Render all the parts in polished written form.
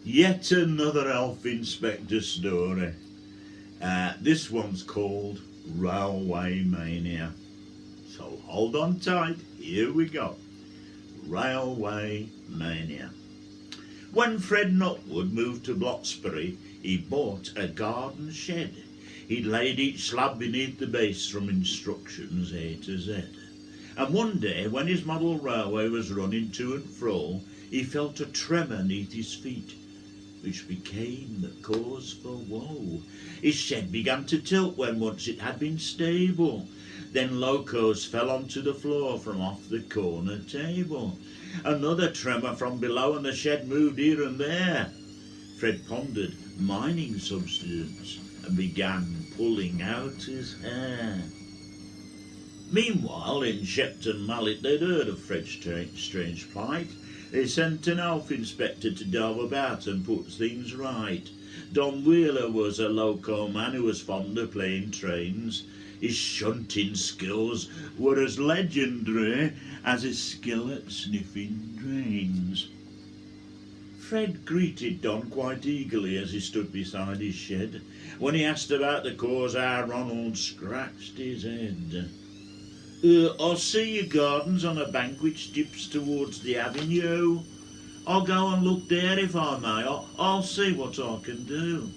Yet another elf inspector story. This one's called Railway Mania. So hold on tight, here we go. Railway Mania. When Fred Nutwood moved to Bloxbury, he bought a garden shed. He'd laid each slab beneath the base from instructions A to Z. And one day, when his model railway was running to and fro, he felt a tremor neath his feet, which became the cause for woe. His shed began to tilt when once it had been stable. Then locos fell onto the floor from off the corner table. Another tremor from below and the shed moved here and there. Fred pondered mining substance and began pulling out his hair. Meanwhile, in Shepton Mallet, they'd heard of Fred's strange plight. They sent an elf inspector to delve about and put things right. Don Wheeler was a loco man who was fond of playing trains. His shunting skills were as legendary as his skill at sniffing drains. Fred greeted Don quite eagerly as he stood beside his shed. When he asked about the cause, our Ronald scratched his head. I see your garden's on a bank which dips towards the avenue. I'll go and look there if I may. I'll see what I can do.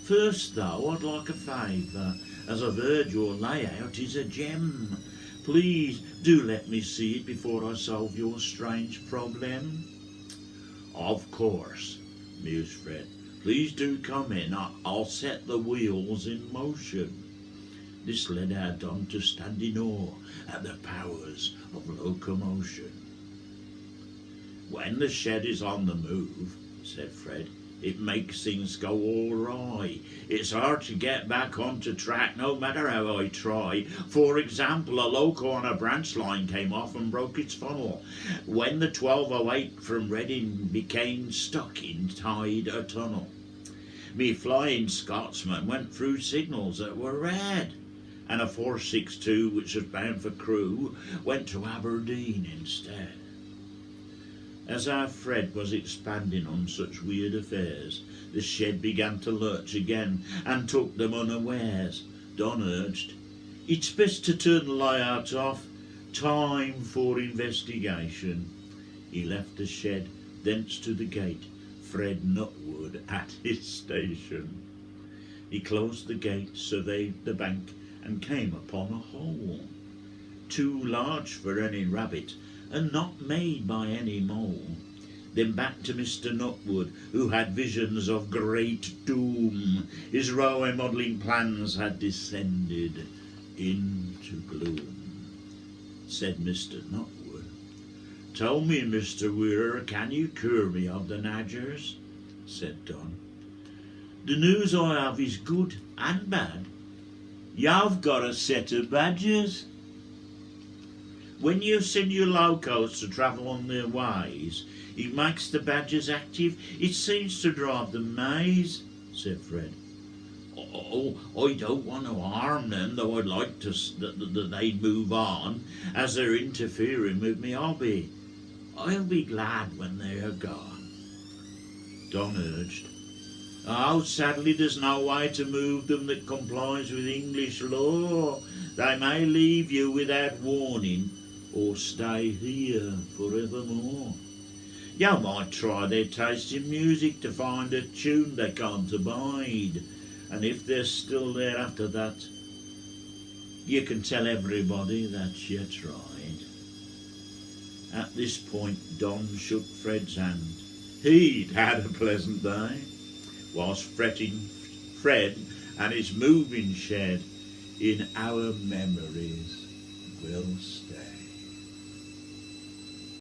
First though, I'd like a favour, as I've heard your layout is a gem. Please do let me see it before I solve your strange problem. Of course, mused Fred. Please do come in. I'll set the wheels in motion. This led our Don to stand in awe at the powers of locomotion. When the shed is on the move, said Fred, it makes things go all right. It's hard to get back onto track no matter how I try. For example, a loco on a branch line came off and broke its funnel when the 1208 from Reading became stuck inside a tunnel. Me Flying Scotsman went through signals that were red, and a 462, which was bound for Crewe, went to Aberdeen instead. As our Fred was expanding on such weird affairs, the shed began to lurch again and took them unawares. Don urged, it's best to turn the layout off. Time for investigation. He left the shed, thence to the gate, Fred Nutwood at his station. He closed the gate, surveyed the bank, and came upon a hole, too large for any rabbit, and not made by any mole. Then back to Mr. Nutwood, who had visions of great doom. His railway modelling plans had descended into gloom. Said Mr. Nutwood, tell me, Mr. Weir, can you cure me of the nagers? Said Don. The news I have is good and bad. You've got a set of badgers. When you send your locos to travel on their ways, it makes the badgers active. It seems to drive them mad, said Fred. Oh, I don't want to harm them, though I'd like to that they'd move on, as they're interfering with me hobby. I'll be glad when they're gone. Don urged. Oh, sadly there's no way to move them that complies with English law. They may leave you without warning, or stay here forevermore. You might try their taste in music to find a tune they can't abide, and if they're still there after that, you can tell everybody that you tried. At this point, Don shook Fred's hand. He'd had a pleasant day, whilst fretting Fred and his moving shed in our memories will stay.